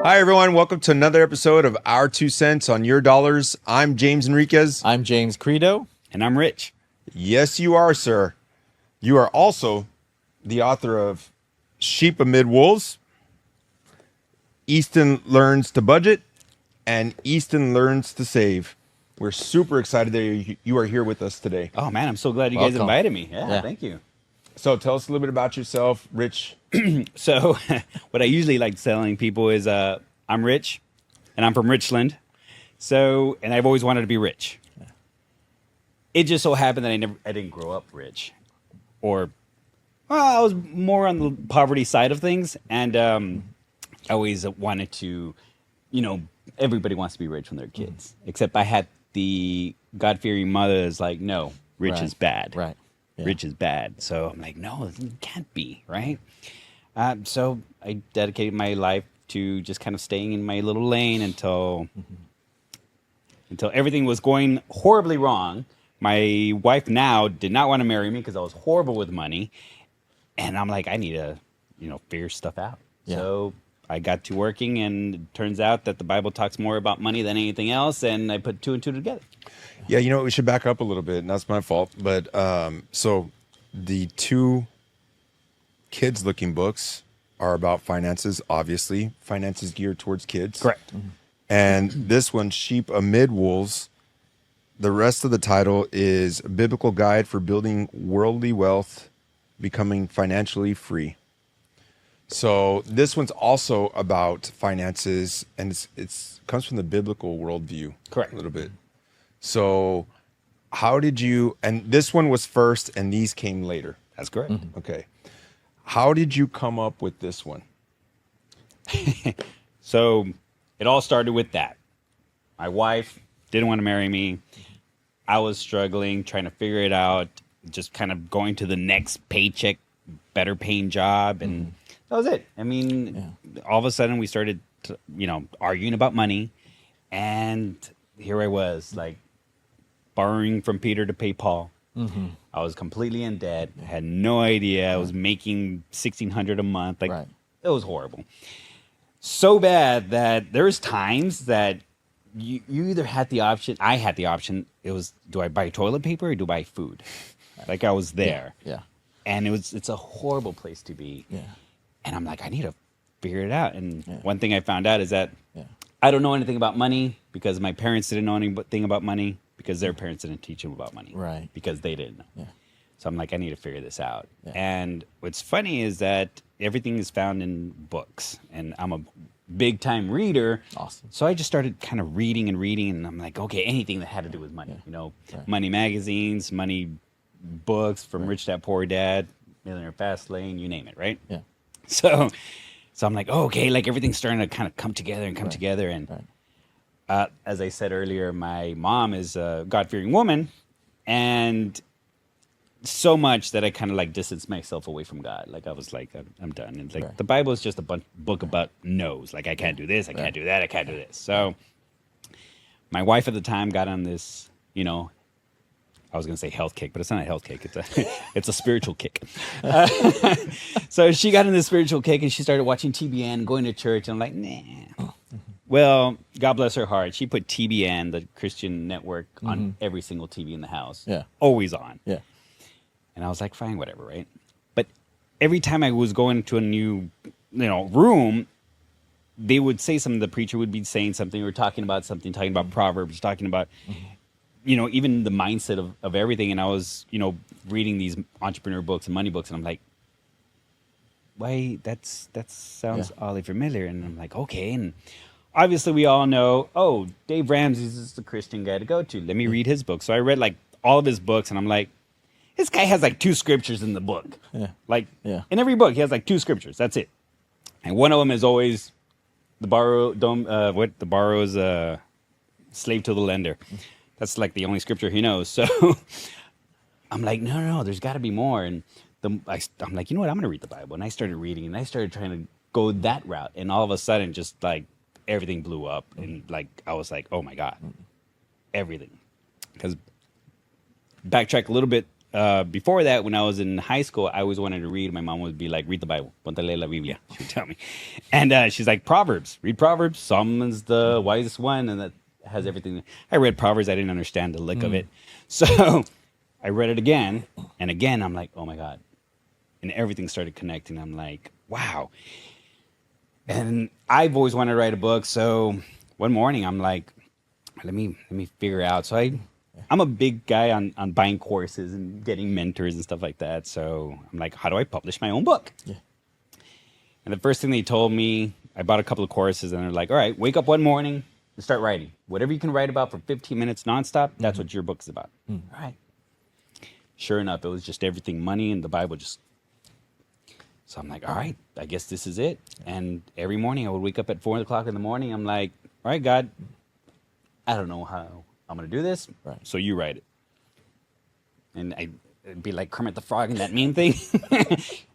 Hi, everyone. Welcome to another episode of Our 2 Cents on Your Dollars. I'm James Enriquez. I'm James Credo. And I'm Rich. Yes, you are, sir. You are also the author of Sheep Amid Wolves, Easton Learns to Budget, and Easton Learns to Save. We're super excited that you are here with us today. Oh, man, I'm so glad you guys Welcome. invited me. Yeah, thank you. So tell us a little bit about yourself, Rich. So what I usually like telling people is I'm Rich, and I'm from Richland. So, and I've always wanted to be rich. It just so happened that I didn't grow up rich. Or, well, I was more on the poverty side of things. And I always wanted to, everybody wants to be rich when they're kids. Except I had the God-fearing mother that's like, no, rich is bad. Right. Yeah. Rich is bad. So I'm like, no, it can't be, right? So I dedicated my life to just kind of staying in my little lane until everything was going horribly wrong. My wife now did not want to marry me because I was horrible with money. And I'm like, I need to, figure stuff out. Yeah. So I got to working, and it turns out that the Bible talks more about money than anything else. And I put two and two together. Yeah, you know what? We should back up a little bit, and that's my fault. But so the two kids-looking books are about finances, obviously. Finances geared towards kids. Correct. And this one, Sheep Amid Wolves, the rest of the title is A Biblical Guide for Building Worldly Wealth, Becoming Financially Free. So this one's also about finances, and it's comes from the biblical worldview. Correct. A little bit. So how did you, and this one was first and these came later. That's correct. Okay. How did you come up with this one? So it all started with that. My wife didn't want to marry me. I was struggling, trying to figure it out, just kind of going to the next paycheck, better paying job. And that was it. I mean, all of a sudden we started, arguing about money. And here I was, like, borrowing from Peter to pay Paul. I was completely in debt. I had no idea. I was making $1,600 a month. Like, It was horrible. So bad that there's times that you either had the option. I had the option. It was, do I buy toilet paper or do I buy food? Like, I was there. Yeah. And it's a horrible place to be. Yeah. And I'm like, I need to figure it out. And one thing I found out is that Yeah. I don't know anything about money because my parents didn't know anything about money because their parents didn't teach them about money. Right. Because they didn't know. Yeah. So I'm like, I need to figure this out. Yeah. And what's funny is that everything is found in books. And I'm a big time reader. Awesome. So I just started kind of reading. And I'm like, okay, anything that had to do with money, money magazines, money books from Rich Dad Poor Dad, Millionaire Fast Lane, you name it, right? Yeah. So I'm like, oh, okay, like everything's starting to kind of come together. And as I said earlier, my mom is a God-fearing woman, and so much that I kind of like distanced myself away from God. Like I was like, I'm done. And like the Bible is just a book about no's. Like I can't do this, I can't do that, I can't do this. So my wife at the time got on this, I was going to say health kick, but it's not a health kick. It's a spiritual kick. So she got in this spiritual kick and she started watching TBN, going to church. And I'm like, nah. Well, God bless her heart. She put TBN, the Christian network, on every single TV in the house. Yeah. Always on. Yeah. And I was like, fine, whatever, right? But every time I was going to a new, room, they would say something. The preacher would be saying something or talking about something, talking about Proverbs, talking about... even the mindset of everything. And I was, reading these entrepreneur books and money books, and I'm like, why, that sounds oddly familiar. And I'm like, okay. And obviously we all know, oh, Dave Ramsey is the Christian guy to go to. Let me read his book. So I read like all of his books, and I'm like, this guy has like 2 scriptures in the book. Yeah. Like in every book, he has like 2 scriptures. That's it. And one of them is always the borrower's slave to the lender. That's like the only scripture he knows. So I'm like, no, there's got to be more. And I'm like, you know what? I'm going to read the Bible. And I started reading, and I started trying to go that route. And all of a sudden, just like everything blew up. And like, I was like, oh my God, everything. Because backtrack a little bit, before that, when I was in high school, I always wanted to read. My mom would be like, read the Bible. Ponte leer la Biblia. She would tell me. And she's like, Proverbs. Read Proverbs. Solomon's the wisest one. And that has everything. I read Proverbs. I didn't understand the lick of it. So I read it again. And again, I'm like, oh my God. And everything started connecting. I'm like, wow. And I've always wanted to write a book. So one morning, I'm like, let me figure out. So I'm a big guy on buying courses and getting mentors and stuff like that. So I'm like, how do I publish my own book? Yeah. And the first thing they told me, I bought a couple of courses and they're like, all right, wake up one morning and start writing. Whatever you can write about for 15 minutes nonstop, that's what your book's about. All right. Sure enough, it was just everything money and the Bible just. So I'm like, all right, I guess this is it. And every morning I would wake up at 4 o'clock in the morning. I'm like, all right, God, I don't know how I'm going to do this. Right. So you write it. And it'd be like Kermit the Frog and that meme thing.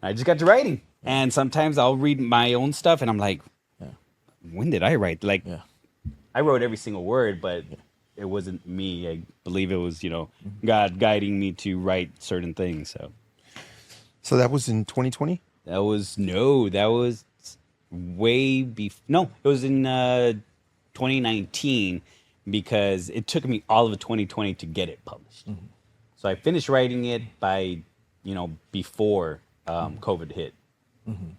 I just got to writing. And sometimes I'll read my own stuff and I'm like, when did I write? Like, I wrote every single word, but it wasn't me. I believe it was, God guiding me to write certain things. So that was in 2020? That was way before. No, it was in 2019 because it took me all of 2020 to get it published. So I finished writing it by, before COVID hit.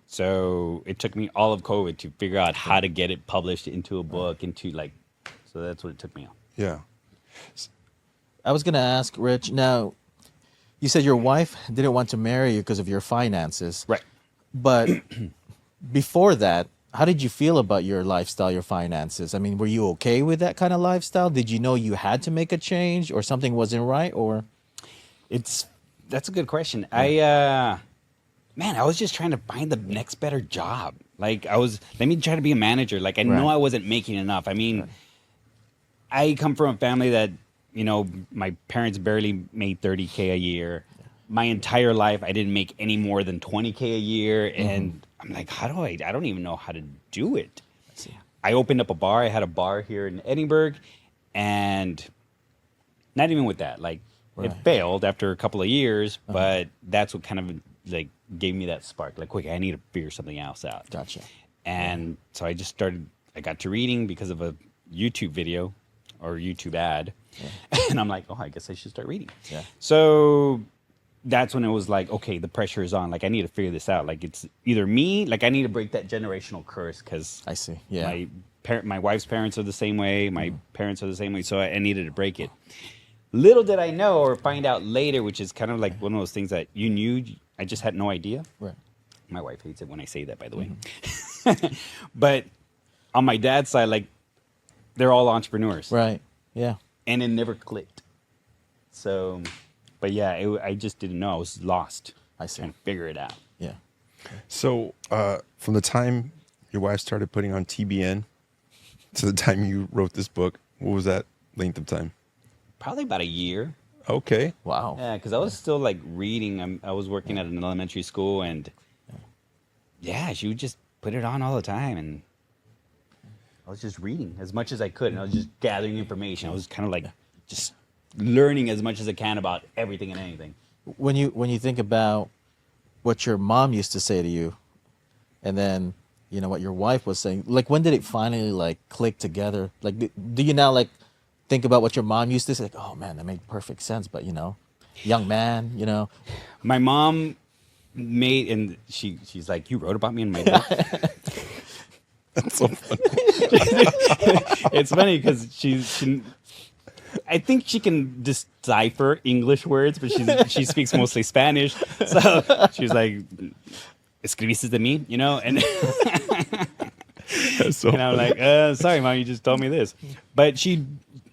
So it took me all of COVID to figure out how to get it published into a book, so that's what it took me on. Yeah. I was going to ask, Rich, now, you said your wife didn't want to marry you because of your finances. Right. But before that, how did you feel about your lifestyle, your finances? I mean, were you okay with that kind of lifestyle? Did you know you had to make a change or something wasn't right? Or That's a good question. I was just trying to find the next better job. Like let me try to be a manager. Like I know I wasn't making enough. I mean, I come from a family that, my parents barely made $30K a year. My entire life, I didn't make any more than $20K a year. And I'm like, I don't even know how to do it. I opened up a bar. I had a bar here in Edinburgh. And not even with that, it failed after a couple of years, but that's what kind of gave me that spark. Like, quick, I need to figure something else out. Gotcha. And so I got to reading because of a YouTube video or YouTube ad. And I'm like, I guess I should start reading. Yeah. So that's when it was like, okay, the pressure is on. Like, I need to figure this out. Like, it's either me, I need to break that generational curse because I see. Yeah. My wife's parents are the same way. My parents are the same way. So I needed to break it. Little did I know or find out later, which is kind of like one of those things that you knew, I just had no idea. Right. My wife hates it when I say that, by the way. But on my dad's side, they're all entrepreneurs. Right. Yeah. And it never clicked. So, but yeah, I just didn't know. I was lost. I see. Trying to figure it out. Yeah. So from the time your wife started putting on TBN to the time you wrote this book, what was that length of time? Probably about a year. Okay. Wow. Yeah, because I was still reading. I was working at an elementary school, and she would just put it on all the time, and I was just reading as much as I could, and I was just gathering information. I was kind of just learning as much as I can about everything and anything. When you think about what your mom used to say to you, and then what your wife was saying, when did it finally click together? Do you now think about what your mom used to say? Oh man, that made perfect sense. But young man, my mom made, and she's like, you wrote about me in my book. That's so funny. It's funny because I think she can decipher English words, but she speaks mostly Spanish. So she's like, "Escribiste de mí," and That's so and I'm like, "Sorry, Mom, you just told me this." But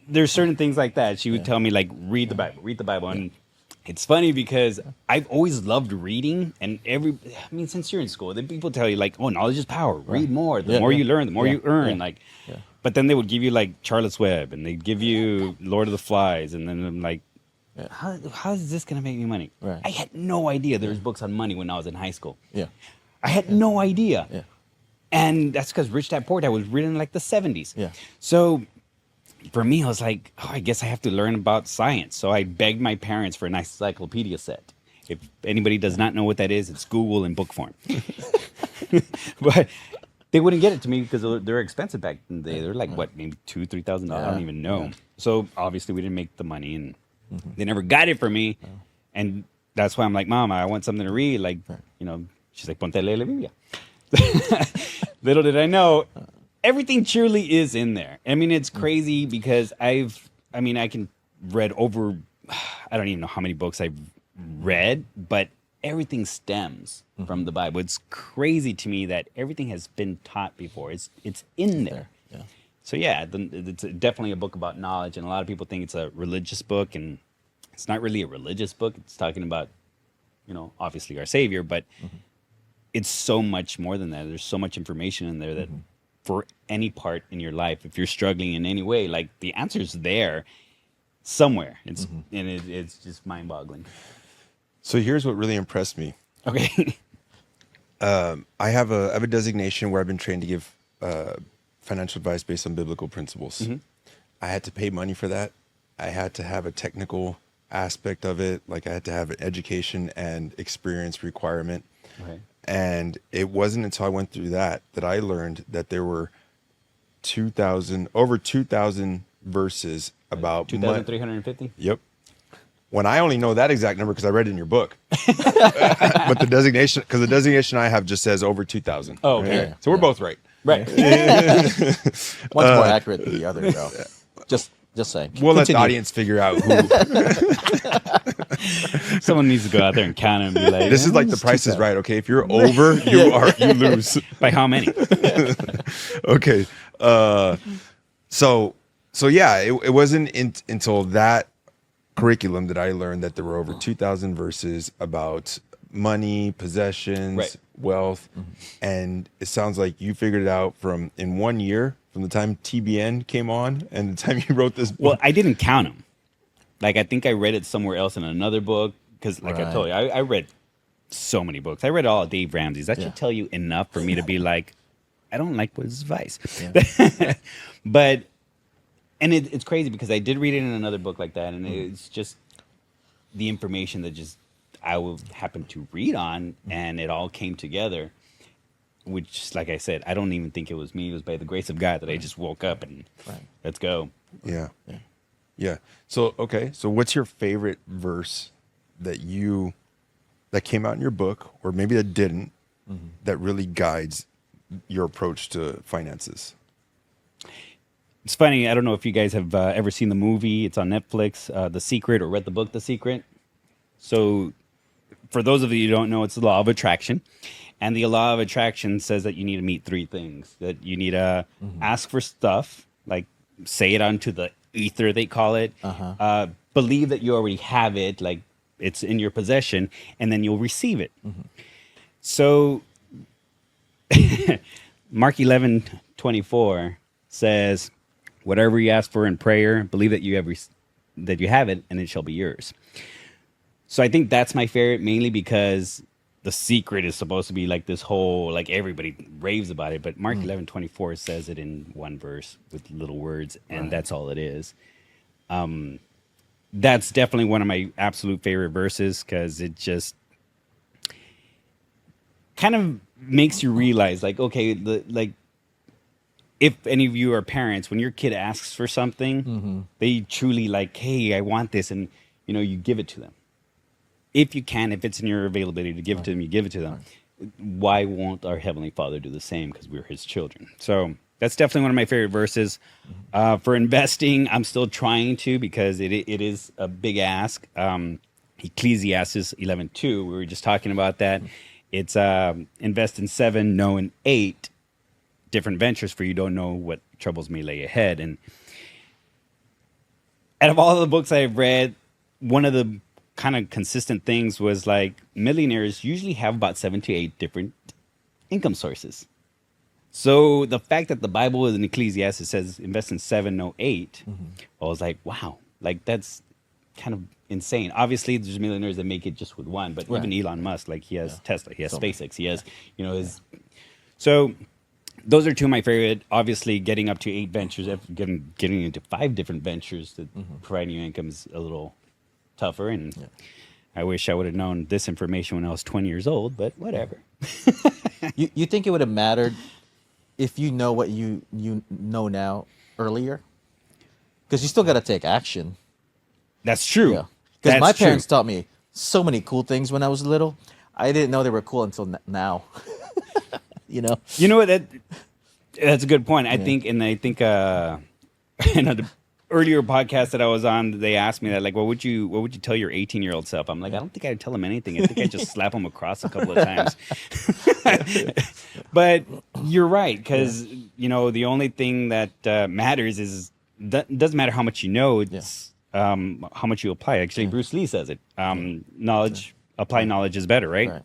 there's certain things like that. She would tell me read the Bible, and it's funny because I've always loved reading, and since you're in school, then people tell you knowledge is power. Read more. The more you learn, the more you earn. But then they would give you Charlotte's Web, and they'd give you Lord of the Flies, and then I'm like, how is this gonna make me money? Right. I had no idea there was books on money when I was in high school. Yeah. I had no idea. Yeah. And that's because Rich Dad Poor Dad was written in the 70s. Yeah. So for me, I was like, oh, I guess I have to learn about science. So I begged my parents for an encyclopedia set. If anybody does not know what that is, it's Google in book form. But they wouldn't get it to me because they're expensive back in the day. They're like, what, maybe $2,000-$3,000? I don't even know. Yeah. So obviously we didn't make the money, and they never got it for me. And that's why I'm like, Mom, I want something to read. Like, she's like, Ponte a leer la Biblia. Little did I know, everything truly is in there. I mean, it's crazy because I can read over, I don't even know how many books I've read, but everything stems from the Bible. It's crazy to me that everything has been taught before. It's in there. Yeah. So yeah, it's definitely a book about knowledge, and a lot of people think it's a religious book, and it's not really a religious book. It's talking about, obviously our Savior, but it's so much more than that. There's so much information in there that for any part in your life, if you're struggling in any way, like the answer's there somewhere. It's just mind-boggling. So here's what really impressed me. Okay. I have a designation where I've been trained to give financial advice based on biblical principles. I had to pay money for that. I had to have a technical aspect of it. Like I had to have an education and experience requirement. Okay. And it wasn't until I went through that I learned that there were over 2,000 verses about 2,350? Yep. When I only know that exact number because I read it in your book. But the designation I have just says over 2,000. Oh, okay. Right? So we're both right. Right. One's more accurate than the other, though. Just saying. We'll let the Continue. audience figure out who. Someone needs to go out there and count and be like, This is like the Price is Right. Okay, if you're over, you lose. by how many? Okay. So yeah, it wasn't until that curriculum that I learned that there were over 2,000 verses about money, possessions, Right. wealth, and it sounds like you figured it out in 1 year, from the time TBN came on and the time you wrote this book. Well, I didn't count them. Like, I think I read it somewhere else in another book because, like I told you, I read so many books. I read all of Dave Ramsey's. That should tell you enough for me to be like, I don't like his advice. Yeah. But, and it's crazy because I did read it in another book like that, and it's just the information that just I would happen to read on, and it all came together. Which, like I said, I don't even think it was me. It was by the grace of God that I just woke up and let's go. Yeah. So, okay. So what's your favorite verse that came out in your book, or maybe that didn't, that really guides your approach to finances? It's funny. I don't know if you guys have ever seen the movie. It's on Netflix, The Secret, or read the book, The Secret. So for those of you who don't know, it's the law of attraction. And the law of attraction says that you need to meet three things. That you need to ask for stuff, like say it onto the ether, they call it. Believe that you already have it, like it's in your possession, and then you'll receive it. So Mark 11:24 says, whatever you ask for in prayer, believe that you have it, and it shall be yours. So I think that's my favorite, mainly because The Secret is supposed to be like this whole, like everybody raves about it, but Mark 11:24 says it in one verse with little words, and that's all it is. That's definitely one of my absolute favorite verses because it just kind of makes you realize, like, okay, if any of you are parents, when your kid asks for something, they truly like, hey, I want this, and you give it to them. If you can, if it's in your availability to give it to them, you give it to them. Why won't our Heavenly Father do the same? Because we're His children. So that's definitely one of my favorite verses. For investing, I'm still trying to, because it is a big ask. Ecclesiastes 11:2, we were just talking about that. It's invest in 7, no in 8 different ventures, for you don't know what troubles may lay ahead. And out of all the books I've read, one of the kind of consistent things was like millionaires usually have about 7 to 8 different income sources. So the fact that the Bible in Ecclesiastes says invest in 7, no 8, I was like, wow, like that's kind of insane. Obviously, there's millionaires that make it just with one, but even Elon Musk, like he has Tesla, he has SpaceX, he has his. So those are two of my favorite. Obviously, getting up to 8 ventures, getting into 5 different ventures that provide you income is a little tougher. And I wish I would have known this information when I was 20 years old, but whatever. You think it would have mattered if you know what you know now earlier? Because you still got to take action. That's true. Yeah. Because my That's true. parents taught me so many cool things when I was little. I didn't know they were cool until now. You know? You know what? That's a good point. I think the earlier podcast that I was on, they asked me that, like, what would you tell your 18-year-old self? I'm like, I don't think I'd tell him anything. I think I'd just slap him across a couple of times. But you're right, because the only thing that matters is doesn't matter how much you know. It's how much you apply. Actually, Bruce Lee says it. Apply knowledge is better, right?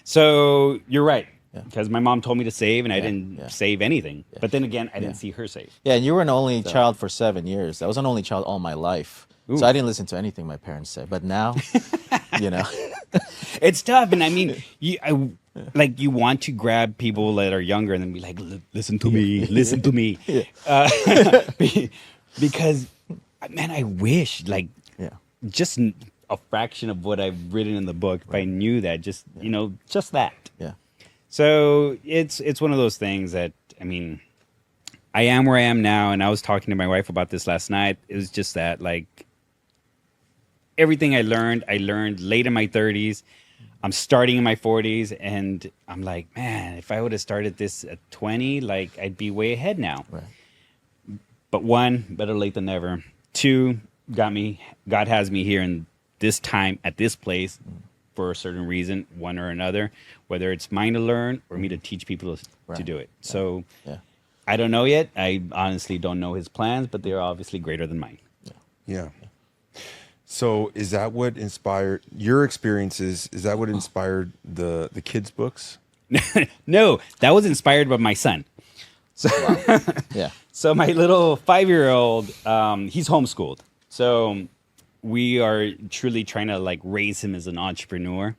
So you're right. Because my mom told me to save, and I didn't save anything. But then again, I didn't see her save. Yeah, and you were an only child for 7 years. I was an only child all my life. Ooh. So I didn't listen to anything my parents said. But now, It's tough. And I mean, you want to grab people that are younger and then be like, listen to me, listen to me. Because, man, I wish, just a fraction of what I've written in the book, if I knew that, just that. Yeah. So it's one of those things that, I mean, I am where I am now, and I was talking to my wife about this last night. It was just that, everything I learned late in my 30s. I'm starting in my 40s, and I'm like, man, if I would have started this at 20, I'd be way ahead now. Right. But 1, better late than never. 2, God has me here in this time at this place. For a certain reason, one or another, whether it's mine to learn or me to teach people to do it. So I don't know yet. I honestly don't know his plans, but they're obviously greater than mine. Yeah. So is that what inspired your experiences? Is that what inspired the kids' books? No, that was inspired by my son. So, So my little 5-year-old, he's homeschooled. So we are truly trying to raise him as an entrepreneur.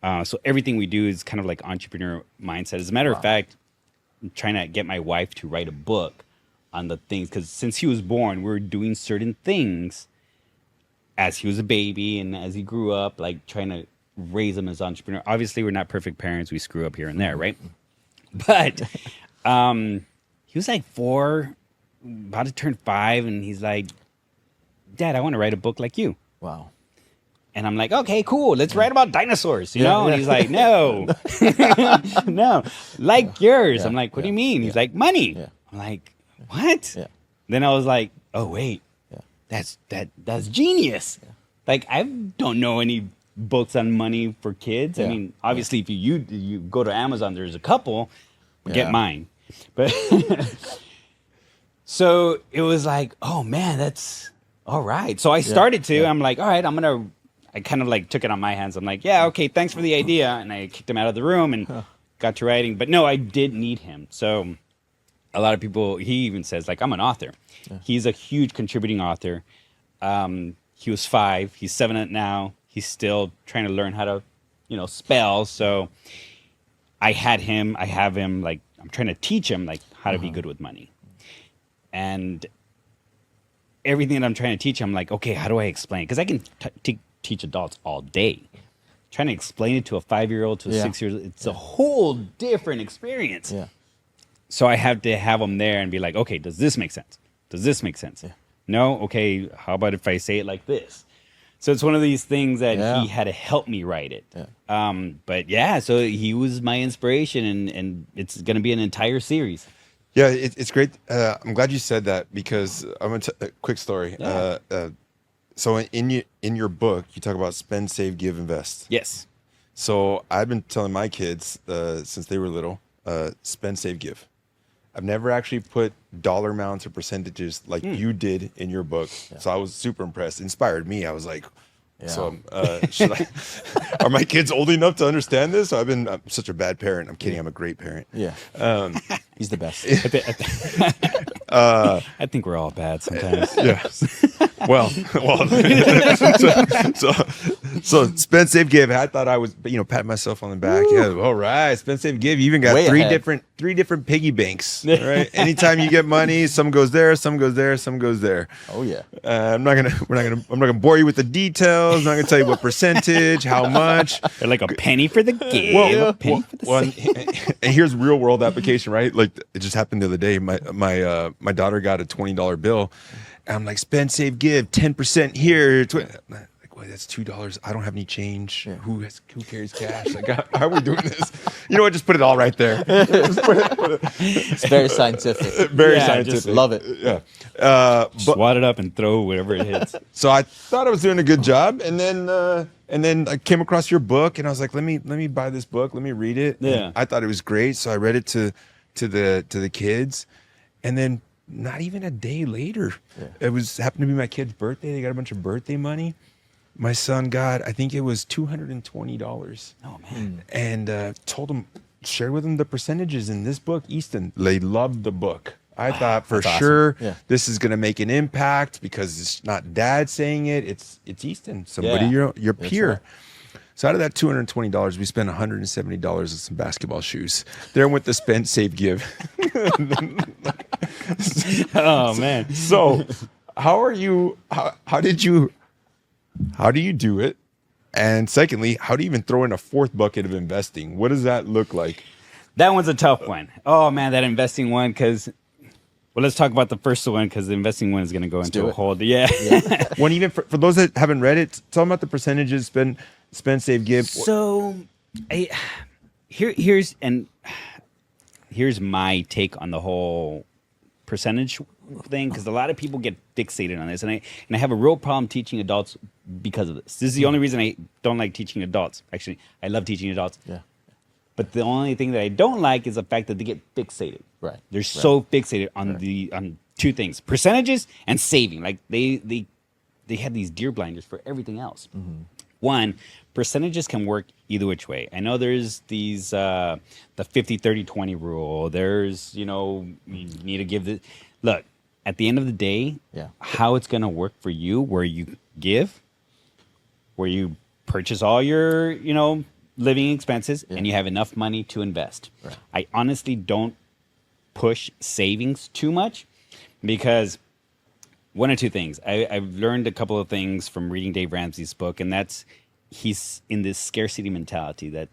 So everything we do is kind of like entrepreneur mindset. As a matter of fact, I'm trying to get my wife to write a book on the things, because since he was born, we're doing certain things as he was a baby and as he grew up, trying to raise him as an entrepreneur. Obviously, we're not perfect parents. We screw up here and there, right? But he was 4, about to turn 5, and he's like, Dad, I want to write a book like you. Wow. And I'm like, okay, cool. Let's write about dinosaurs, And he's like, no, no, like yours. I'm like, what do you mean? He's like, money. I'm like, what? Then I was like, oh, wait, that's genius. I don't know any books on money for kids. I mean, obviously, if you go to Amazon, there's a couple. Get mine. But so it was like, oh, man, that's all right. So I started to. I'm like, all right, I kind of took it on my hands. I'm like, yeah, okay, thanks for the idea. And I kicked him out of the room and got to writing. But no, I did need him. So a lot of people, he even says, I'm an author. He's a huge contributing author. He was 5. He's 7 now. He's still trying to learn how to, spell. So I have him, I'm trying to teach him, how to be good with money. And everything that I'm trying to teach him, I'm like, okay, how do I explain? Because I can teach adults all day. Trying to explain it to a 5-year-old, to a 6-year-old, it's a whole different experience. So I have to have them there and be like, okay, does this make sense? Does this make sense? No? Okay, how about if I say it like this? So it's one of these things that he had to help me write it. But so he was my inspiration, and it's going to be an entire series. Yeah, it's great. I'm glad you said that, because I'm going to a quick story. So in your book, you talk about spend, save, give, invest. Yes. So I've been telling my kids since they were little, spend, save, give. I've never actually put dollar amounts or percentages like you did in your book. So I was super impressed. It inspired me. I was like, so are my kids old enough to understand this? I'm such a bad parent. I'm kidding. I'm a great parent. He's the best. I think we're all bad sometimes. Well, so spend, save, give. I thought I was, pat myself on the back. Woo. Yeah, all right, spend, save, give. You even got Way three ahead. different piggy banks. Right. Anytime you get money, some goes there, some goes there, some goes there. Oh yeah. I'm not gonna bore you with the details. I'm not gonna tell you what percentage, how much. They're like a penny for the give, Well, a penny for the save. and here's real world application, right? Like it just happened the other day. My daughter got a $20 bill, and I'm like, spend, save, give, 10% here. Like, wait, that's $2. I don't have any change. Yeah. Who carries cash? Like, how are we doing this? You know what? Just put it all right there. It's very scientific. Very Yeah, scientific. just love it. Yeah. Just wad it up and throw whatever it hits. So I thought I was doing a good job, and then I came across your book, and I was like, let me buy this book, let me read it. Yeah. And I thought it was great, so I read it to the kids, and then not even a day later, it happened to be my kid's birthday. They got a bunch of birthday money. My son got, I think it was $220. Oh man. And told him, shared with him the percentages in this book. Easton, they loved the book. I thought for That's awesome. sure Yeah. this is going to make an impact because it's not dad saying it. It's Easton, somebody Yeah. your peer. right. So out of that $220, we spent $170 on some basketball shoes. There went the spend, save, give. Oh man. So how are you? How do you do it? And secondly, how do you even throw in a fourth bucket of investing? What does that look like? That one's a tough one. Oh man, that investing one, because let's talk about the first one, because the investing one is going to go into do a it. whole When even for those that haven't read it, tell them about the percentages, spend, save, give. So, here's my take on the whole percentage thing, because a lot of people get fixated on this, and I have a real problem teaching adults because of this. This is the only reason I don't like teaching adults. Actually, I love teaching adults. Yeah. But the only thing that I don't like is the fact that they get fixated. Right. They're so fixated on on two things: percentages and saving. Like they have these deer blinders for everything else. Mm-hmm. One, percentages can work either which way. I know there's these the 50-30-20 rule. There's, you need to give the look. At the end of the day, how it's going to work for you, where you give, where you purchase all your, living expenses, and you have enough money to invest. Right. I honestly don't push savings too much, because one or two things. I've learned a couple of things from reading Dave Ramsey's book, and that's he's in this scarcity mentality that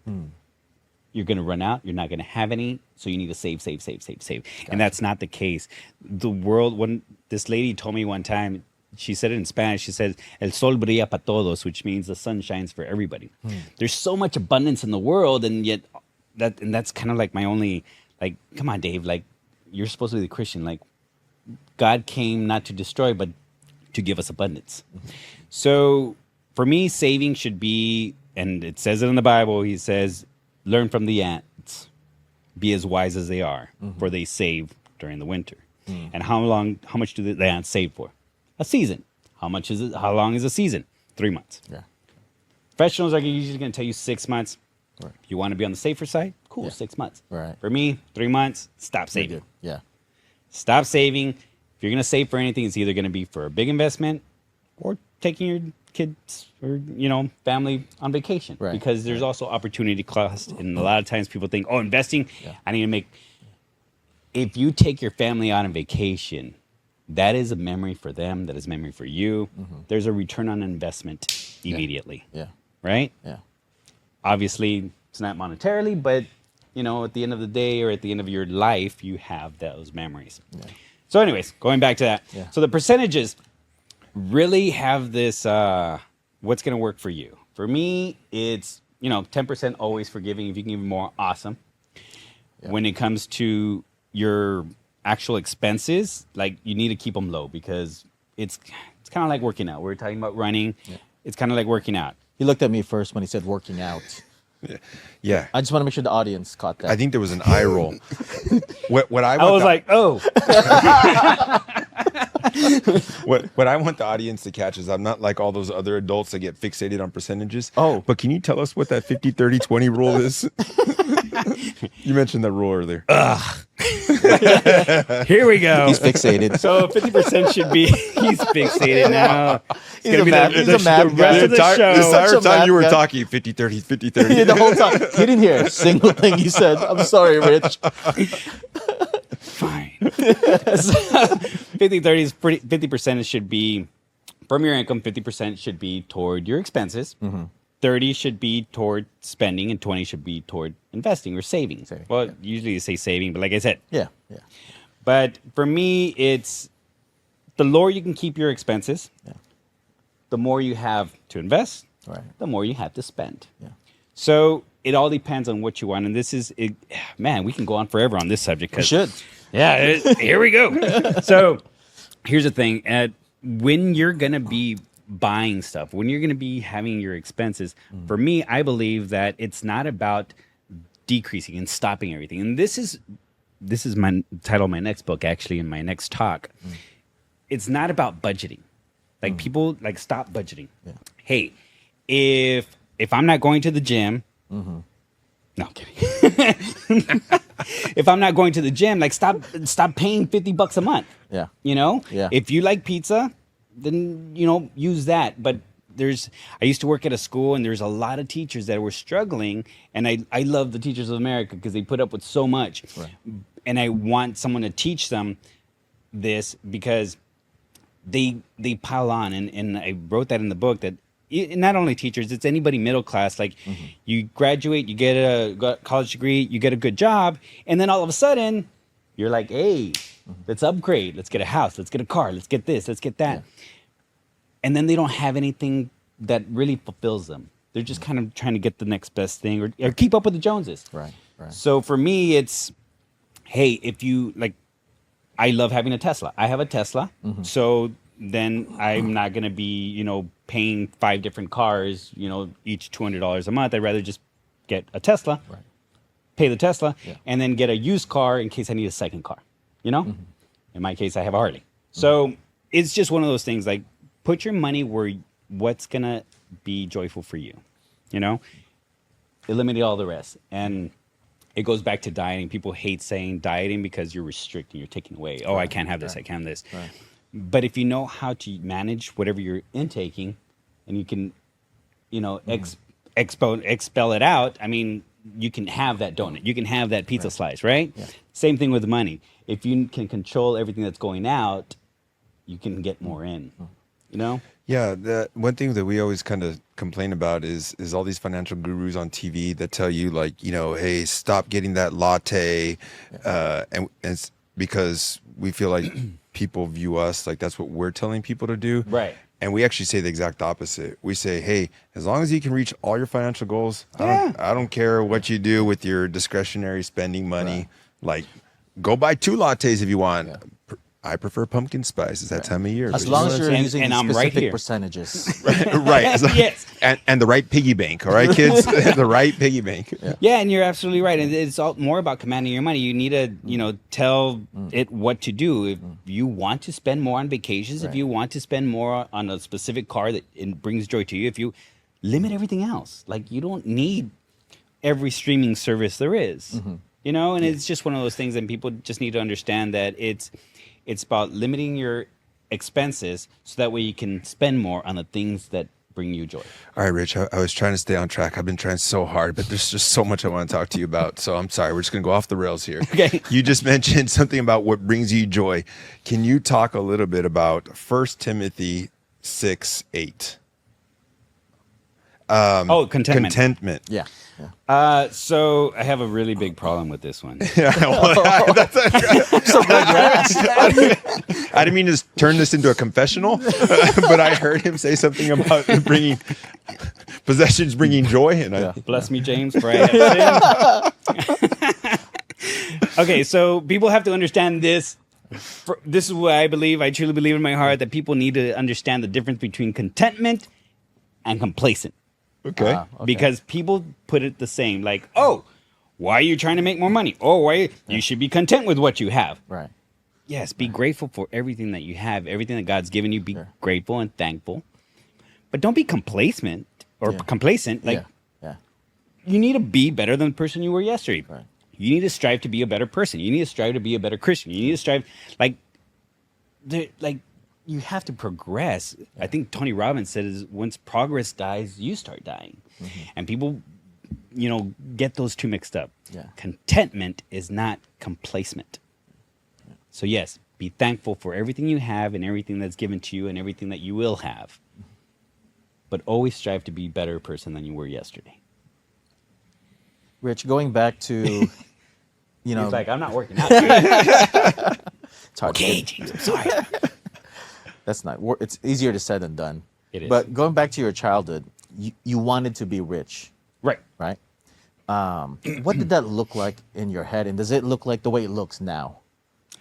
you're going to run out, you're not going to have any, so you need to save. And that's not the case. The world, when this lady told me one time, she said it in Spanish, she said, el sol brilla para todos, which means the sun shines for everybody. There's so much abundance in the world, and yet that's kind of like my only, like, come on, Dave, like, you're supposed to be the Christian, like, God came not to destroy, but to give us abundance. So for me, saving should be, and it says it in the Bible, he says, learn from the ants, be as wise as they are, for they save during the winter. And how much do the ants save for? A season. How long is a season? 3 months. Yeah. Professionals are usually going to tell you 6 months. Right. If you want to be on the safer side, cool, Yeah. 6 months. Right. For me, 3 months, stop Very saving. good. Yeah. Stop saving. If you're going to save for anything, it's either going to be for a big investment or taking your kids or, family on vacation. Right. Because there's also opportunity cost. And a lot of times people think, oh, investing, I need to make. If you take your family out on vacation, that is a memory for them. That is a memory for you. There's a return on investment immediately. Yeah. Right? Yeah. Obviously, it's not monetarily, but, at the end of the day or at the end of your life, you have those memories. Yeah. So anyways, going back to that. Yeah. So the percentages really have this, what's going to work for you. For me, it's, 10% always for giving. If you can give more, awesome. Yeah. When it comes to your actual expenses, like, you need to keep them low, because it's kind of like working out. We're talking about running. Yeah. It's kind of like working out. He looked at me first when he said working out. Yeah. I just want to make sure the audience caught that. I think there was an eye roll. What I I was like, oh. what I want the audience to catch is I'm not like all those other adults that get fixated on percentages. Oh. But can you tell us what that 50-30-20 rule is? You mentioned that rule earlier. Here we go. He's fixated. So 50% should be, he's fixated now. It's He's gonna a be math- he's a math the rest guy. of the show. The entire Such a time you were math guy. talking 50-30, 50-30. Yeah, the whole time. He didn't hear a single thing you said. I'm sorry, Rich. Fine. 50-30 is pretty, 50% should be from your income, 50% should be toward your expenses. 30 should be toward spending, and 20 should be toward investing or saving. Well, usually you say saving, but like I said. Yeah. But for me, it's the lower you can keep your expenses, the more you have to invest, the more you have to spend. Yeah. So it all depends on what you want. And this is, man, we can go on forever on this subject. We should. Yeah, here we go. So here's the thing. When you're going to be buying stuff, when you're going to be having your expenses, for me, I believe that it's not about decreasing and stopping everything. And this is my title of my next book, actually, in my next talk. It's not about budgeting. Like people like stop budgeting. Yeah. Hey, if I'm not going to the gym, no, I'm kidding. If I'm not going to the gym, like stop paying $50 a month. Yeah. You know? Yeah. If you like pizza, then, use that. But I used to work at a school, and there's a lot of teachers that were struggling, and I love the Teachers of America because they put up with so much. Right. And I want someone to teach them this because they pile on, and I wrote that in the book that not only teachers, it's anybody middle class. Like you graduate, you get a college degree, you get a good job, and then all of a sudden you're like, hey, let's upgrade, let's get a house, let's get a car, let's get this, let's get that. And then they don't have anything that really fulfills them. They're just kind of trying to get the next best thing or keep up with the Joneses. Right. So for me, it's, hey, if you like, I love having a Tesla. I have a Tesla. So then I'm not going to be, paying 5 different cars, each $200 a month. I'd rather just get a Tesla, pay the Tesla, and then get a used car in case I need a second car, In my case, I have a Harley. So it's just one of those things, like put your money where what's going to be joyful for you, Eliminate all the rest. And it goes back to dieting. People hate saying dieting because you're restricting, you're taking away. Oh, I can't have this, I can't have this. Right. But if you know how to manage whatever you're intaking, and you can, expel it out, I mean, you can have that donut, you can have that pizza slice, right? Yeah. Same thing with money. If you can control everything that's going out, you can get more in, Yeah, the one thing that we always kind of complain about is all these financial gurus on TV that tell you like, hey, stop getting that latte, and it's because we feel like people view us like that's what we're telling people to do. Right. And we actually say the exact opposite. We say, hey, as long as you can reach all your financial goals, I don't care what you do with your discretionary spending money. Like, go buy 2 lattes if you want. I prefer pumpkin spice. It's that time of year. As long as you're using and I'm specific right here. percentages. right. Yes. And the right piggy bank. All right, kids? The right piggy bank. Yeah, and you're absolutely right. And it's all more about commanding your money. You need to, tell it what to do. If you want to spend more on vacations, if you want to spend more on a specific car that it brings joy to you, if you limit everything else, like you don't need every streaming service there is, and it's just one of those things. And people just need to understand that it's about limiting your expenses so that way you can spend more on the things that bring you joy. All right, Rich, I was trying to stay on track. I've been trying so hard, but there's just so much I want to talk to you about. So I'm sorry. We're just going to go off the rails here. Okay. You just mentioned something about what brings you joy. Can you talk a little bit about 1 Timothy 6:8? Contentment. Contentment. Yeah. So I have a really big problem with this one. So glad you asked. I didn't mean to turn this into a confessional, but I heard him say something about possessions bringing joy. And Bless me, James, for I have sinned. Okay, so people have to understand this. This is what I believe. I truly believe in my heart that people need to understand the difference between contentment and complacent. Okay. Because people put it the same. Like, oh, why are you trying to make more money? Oh, why you should be content with what you have. Right. Yes, be grateful for everything that you have, everything that God's given you. Be grateful and thankful. But don't be complacent or complacent. Like, you need to be better than the person you were yesterday. Right. You need to strive to be a better person. You need to strive to be a better Christian. You need to strive, like, like you have to progress. I think Tony Robbins said is once progress dies, you start dying. And people, get those two mixed up. Yeah. Contentment is not complacement. So yes, be thankful for everything you have and everything that's given to you and everything that you will have. But always strive to be a better person than you were yesterday. Rich, going back to, He's like, I'm not working out. it's hard to Okay, get- James, I'm sorry. that's not, it's easier to said than done. It is. But going back to your childhood, you wanted to be rich, Right. right? What did that look like in your head? And does it look like the way it looks now?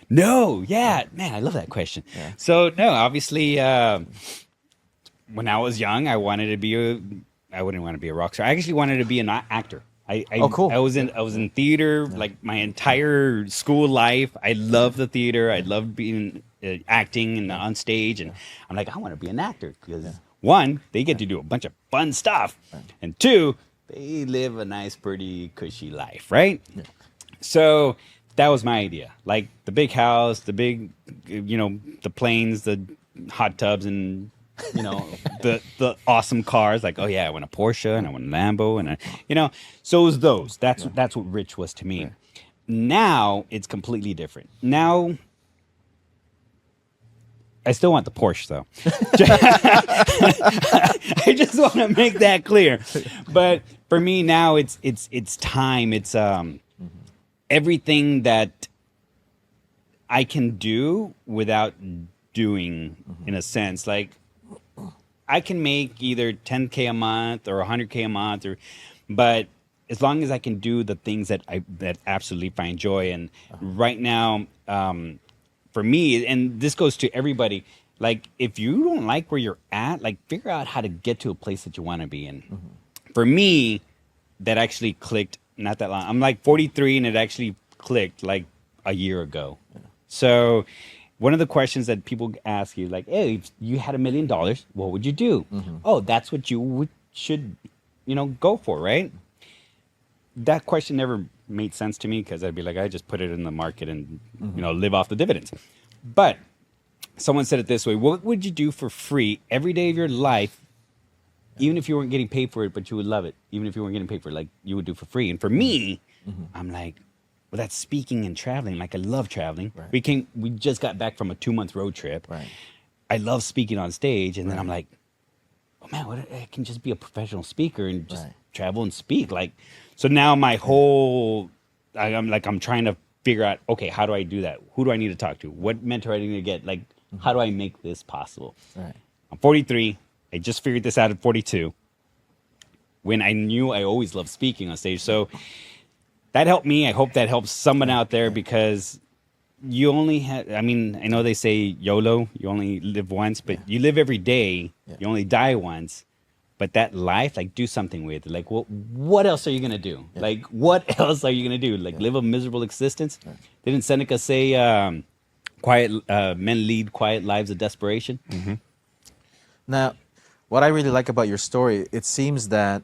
No, yeah, man, I love that question. Yeah. So no, obviously, when I was young, I wanted to be I wouldn't want to be a rock star. I actually wanted to be an actor. Oh, cool. I was in theater like my entire school life. I loved the theater. I loved being acting and on stage, and I'm like, I want to be an actor because one, they get to do a bunch of fun stuff, and two, they live a nice, pretty, cushy life, right? Yeah. So that was my idea. Like the big house, the big, the planes, the hot tubs, and the awesome cars. Like, oh yeah, I want a Porsche and I want a Lambo, and so it was those. That's what rich was to me. Yeah. Now it's completely different. Now I still want the Porsche though. I just want to make that clear. But for me now, it's time. It's everything that I can do without doing, in a sense. Like I can make either 10K a month or 100K a month, but as long as I can do the things that absolutely find joy. And right now, for me, and this goes to everybody, like if you don't like where you're at, like figure out how to get to a place that you want to be in. For me, that actually clicked not that long. I'm like 43 and it actually clicked like a year ago. So one of the questions that people ask you, like, hey, if you had $1 million, what would you do? Oh, that's what you should, go for, right? That question never made sense to me because I'd be like, I just put it in the market and, live off the dividends. But someone said it this way: what would you do for free every day of your life, even if you weren't getting paid for it, but you would love it? Even if you weren't getting paid for it, like you would do for free. And for me, I'm like, well, that's speaking and traveling. Like I love traveling. Right. We just got back from a 2-month road trip. Right. I love speaking on stage. And then I'm like, oh man, I can just be a professional speaker and just travel and speak. Like, so now my whole, I'm trying to figure out, okay, how do I do that? Who do I need to talk to? What mentor I need to get? Like, how do I make this possible? Right. I'm 43. I just figured this out at 42 when I knew I always loved speaking on stage. So that helped me. I hope that helps someone out there because you only have, I know they say YOLO, you only live once, but you live every day. Yeah. You only die once. But that life, like, do something with it. Like, what else are you going to do? Yeah. Like, what else are you going to do? Like, live a miserable existence? Right. Didn't Seneca say, men lead quiet lives of desperation? Now, what I really like about your story, it seems that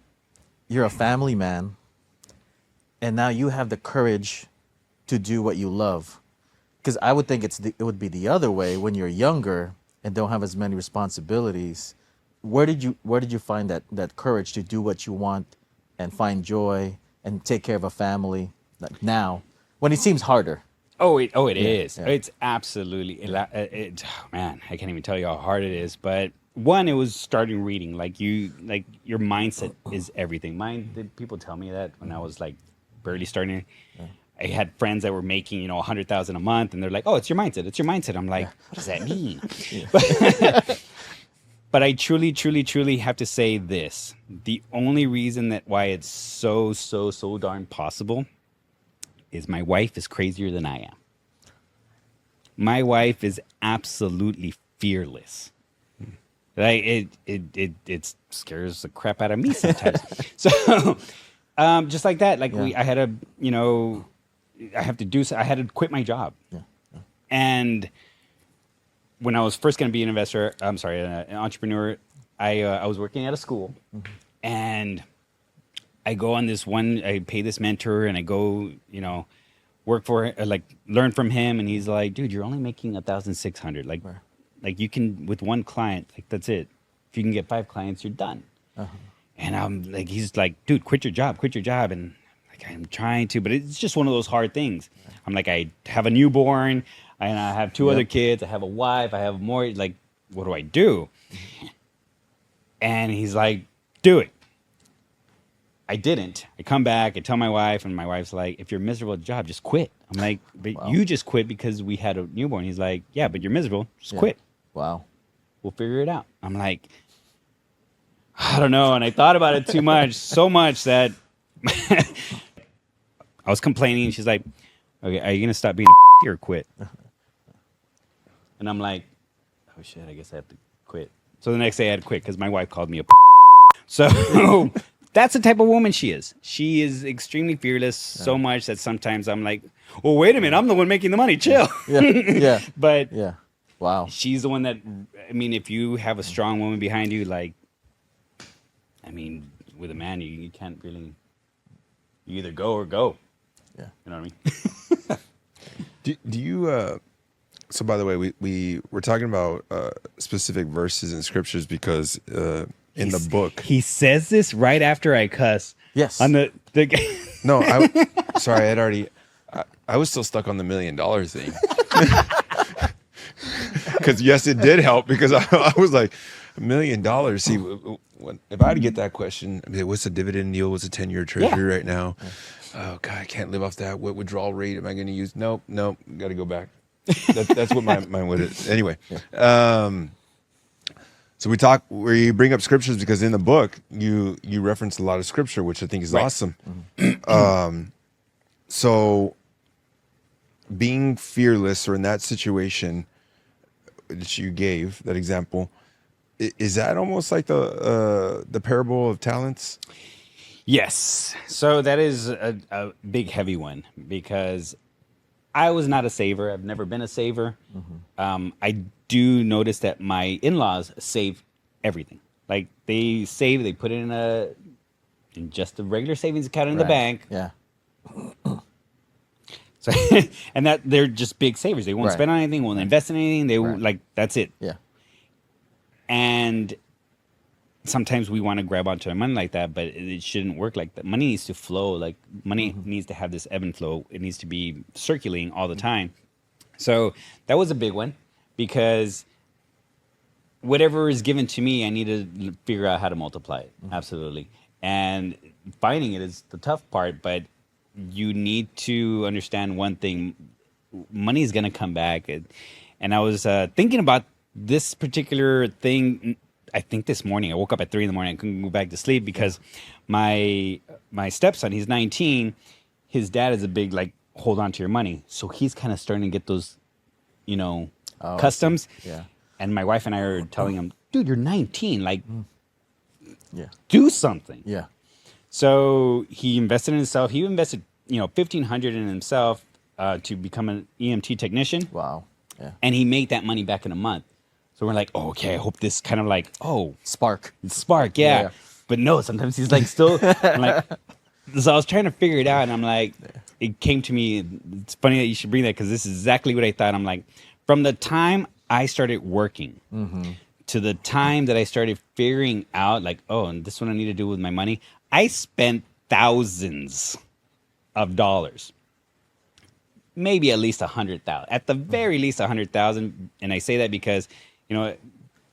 you're a family man, and now you have the courage to do what you love. Because I would think it would be the other way when you're younger and don't have as many responsibilities. Where did you find that courage to do what you want and find joy and take care of a family like now when it seems harder? Oh, it is. Yeah. It's absolutely, man, I can't even tell you how hard it is. But one, it was starting reading. Like your mindset is everything. People tell me that when I was like barely starting. I had friends that were making, $100,000 a month, and they're like, "Oh, it's your mindset. It's your mindset." I'm like, "What does that mean?" But I truly, truly, truly have to say this: the only reason that why it's so darn possible is my wife is crazier than I am. My wife is absolutely fearless. Like it scares the crap out of me sometimes. So, just like that, like I had to quit my job. Yeah. And when I was first going to be an entrepreneur, I was working at a school, and I go on this one, I pay this mentor and I go, work for, like learn from him. And he's like, dude, you're only making 1,600. Like you can, with one client, like that's it. If you can get 5 clients, you're done. And I'm like, he's like, dude, quit your job. And like, I'm trying to, but it's just one of those hard things. I'm like, I have a newborn and I have 2 other kids. I have a wife. I have more. Like, what do I do? And he's like, do it. I didn't. I come back, I tell my wife, and my wife's like, if you're miserable at the job, just quit. I'm like, but you just quit because we had a newborn. He's like, yeah, but you're miserable. Just quit. Wow. We'll figure it out. I'm like, I don't know. And I thought about it too much, so much that I was complaining. And she's like, okay, are you going to stop being a or quit? And I'm like, oh shit, I guess I have to quit. So the next day I had to quit because my wife called me a So that's the type of woman she is. She is extremely fearless, so much that sometimes I'm like, well, wait a minute, I'm the one making the money. Chill. Yeah. But Wow. she's the one that, I mean, if you have a strong woman behind you, like, I mean, with a man, you can't really, you either go or go. Yeah. You know what I mean? Do you so by the way, we were talking about specific verses in scriptures because in the book He says this right after I cuss. Yes. On the no, sorry, I was still stuck on the $1 million thing. Because yes, it did help because I was like $1 million. See, if I had to get that question, I mean, what's the dividend yield? What's a 10-year treasury right now? Oh God, I can't live off that. What withdrawal rate am I going to use? Nope, got to go back. That's what mine would is. Anyway, so we bring up scriptures because in the book you reference a lot of scripture, which I think is awesome. So being fearless, or in that situation that you gave that example, is that almost like the parable of talents? Yes. So that is a big, heavy one because I was not a saver. I've never been a saver. I do notice that my in-laws save everything. Like they save, they put it in just a regular savings account in the bank. Yeah. So, and that they're just big savers. They won't spend on anything, won't invest in anything. They like, that's it. Yeah. And sometimes we want to grab onto our money like that, but it shouldn't work like that. Money needs to flow. Like money needs to have this ebb and flow. It needs to be circulating all the time. So that was a big one because whatever is given to me, I need to figure out how to multiply it. Absolutely. And finding it is the tough part, but you need to understand one thing. Money is going to come back. And I was thinking about this particular thing. I think this morning I woke up at 3 a.m. I couldn't go back to sleep because my stepson, he's 19. His dad is a big, like, hold on to your money. So he's kind of starting to get those, customs. Yeah. And my wife and I are telling him, dude, you're 19. Like, do something. Yeah. So he invested in himself. He invested, $1,500 in himself to become an EMT technician. Wow. Yeah. And he made that money back in a month. So we're like, oh, okay, I hope this kind of like, Spark, yeah. But no, sometimes he's like still, I'm like, so I was trying to figure it out, and I'm like, it came to me. It's funny that you should bring that because this is exactly what I thought. I'm like, from the time I started working to the time that I started figuring out, like, oh, and this is what I need to do with my money, I spent thousands of dollars. Maybe at least 100,000. At the very least 100,000. And I say that because,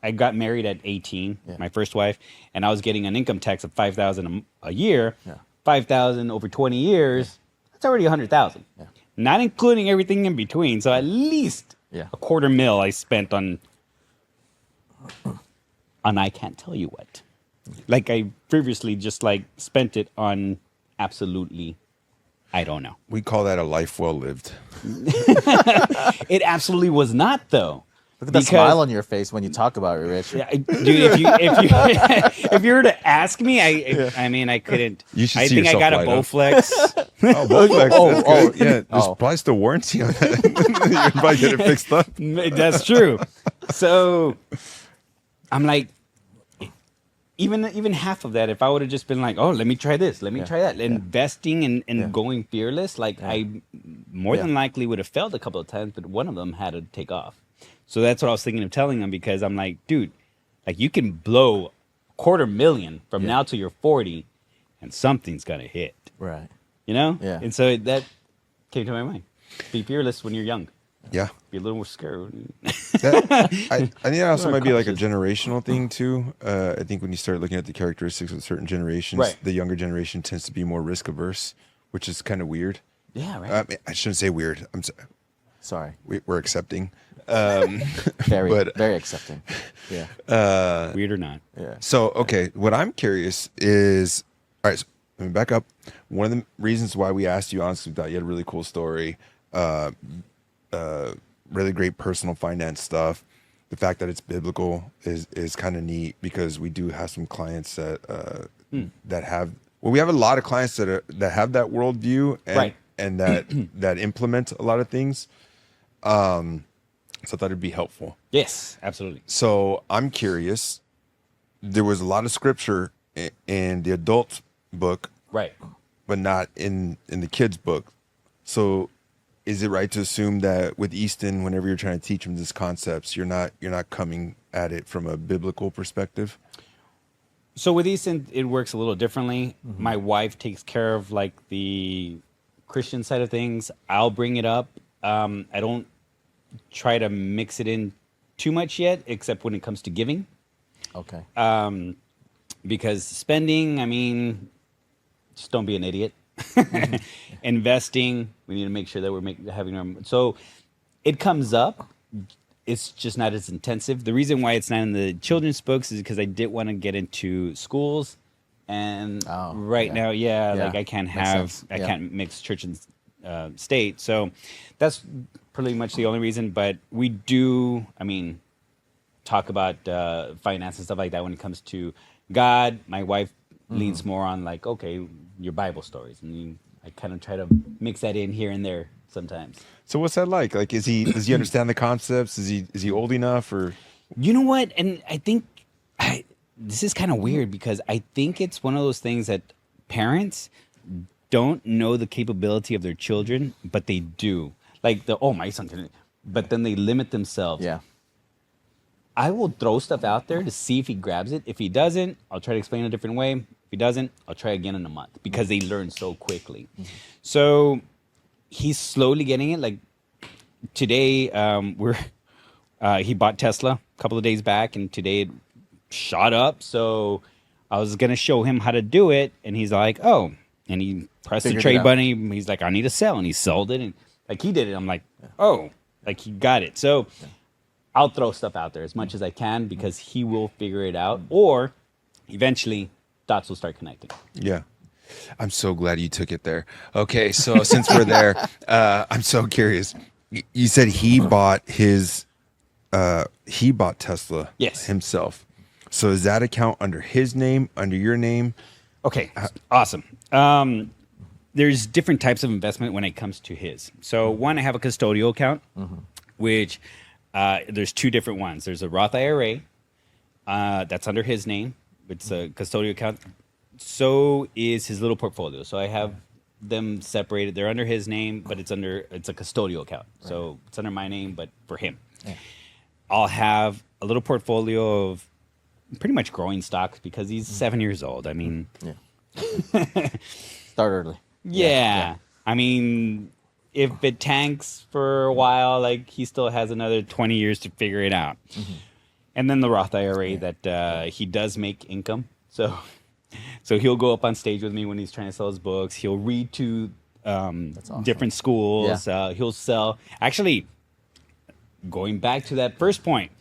I got married at 18, my first wife, and I was getting an income tax of $5,000 a year. Yeah. 5,000 over 20 years. That's already 100,000. Yeah. Not including everything in between. So at least $250,000 I spent on I can't tell you what. Like I previously just like spent it on absolutely, I don't know. We call that a life well lived. It absolutely was not, though. Look at that smile on your face when you talk about it, Rich. Yeah, dude, if you were to ask me, I mean, I couldn't. You should I see think I yourself got a light up. Bowflex. Oh, Bowflex. That's good. Yeah, there's Oh. probably still warranty on that. You probably get it fixed up. That's true. So I'm like, even half of that, if I would have just been like, oh, let me try this, let me try that, investing and going fearless, like I more than likely would have failed a couple of times, but one of them had to take off. So that's what I was thinking of telling him, because I'm like, dude, like you can blow $250,000 from now till you're 40 and something's gonna hit. Right. You know? Yeah. And so that came to my mind. Be fearless when you're young. Yeah. Be a little more scared. I think that also More might be like a cautious. generational thing too. I think when you start looking at the characteristics of certain generations, Right. the younger generation tends to be more risk averse, which is kind of weird. Yeah, right. I mean, I shouldn't say weird. Sorry. We're accepting. Very, But- very accepting. Yeah. Weird or not. Yeah. So, okay, what I'm curious is, all right, so let me back up. One of the reasons why we asked you, honestly, we thought you had a really cool story, really great personal finance stuff. The fact that it's biblical is kind of neat, because we do have some clients that that have. Well, we have a lot of clients that have that worldview and Right. and that that implement a lot of things. So I thought it'd be helpful. Yes, absolutely. So I'm curious. There was a lot of scripture in the adult book, Right. but not in the kids' book. So is it right to assume that with Easton, whenever you're trying to teach them these concepts, you're not coming at it from a biblical perspective? So with Easton, it works a little differently. My wife takes care of like the Christian side of things. I'll bring it up. I don't try to mix it in too much yet, except when it comes to giving. Okay. Because spending, I mean, just don't be an idiot. Investing, we need to make sure that we're having our. So it comes up. It's just not as intensive. The reason why it's not in the children's books is because I did want to get into schools, and right now, like I can't Makes sense. mix church and state. So that's pretty much the only reason. But we do, I mean, talk about finance and stuff like that when it comes to God. My wife leans more on like, okay, your Bible stories, and I kind of try to mix that in here and there sometimes. So what's that like? Like, does he understand the concepts? Is he old enough, or? You know what? And I think this is kind of weird, because I think it's one of those things that parents don't know the capability of their children, but they do. Like my son can, but then they limit themselves. Yeah. I will throw stuff out there to see if he grabs it. If he doesn't, I'll try to explain a different way. If he doesn't, I'll try again in a month, because they learn so quickly. So he's slowly getting it. Like today, he bought Tesla a couple of days back, and today it shot up. So I was gonna show him how to do it, and he's like, "Oh!" And he pressed the Figured it trade out. button. He's like, "I need to sell," and he sold it, and like he did it. I'm like, "Oh!" Like he got it. So I'll throw stuff out there as much as I can, because he will figure it out, or eventually dots will start connecting. Yeah. I'm so glad you took it there. Okay, so since we're there, I'm so curious. You said he bought Tesla Yes. himself. So is that account under his name, under your name? Okay, awesome. There's different types of investment when it comes to his. So one, I have a custodial account, which there's two different ones. There's a Roth IRA that's under his name. It's a custodial account. So is his little portfolio. So I have them separated. They're under his name, but it's a custodial account. So it's under my name, but for him. Yeah. I'll have a little portfolio of pretty much growing stocks, because he's 7 years old. I mean, Yeah. Start early. yeah. I mean, if it tanks for a while, like he still has another 20 years to figure it out. And then the Roth IRA that he does make income. So he'll go up on stage with me when he's trying to sell his books. He'll read to awesome. different schools. He'll sell. Actually, going back to that first point,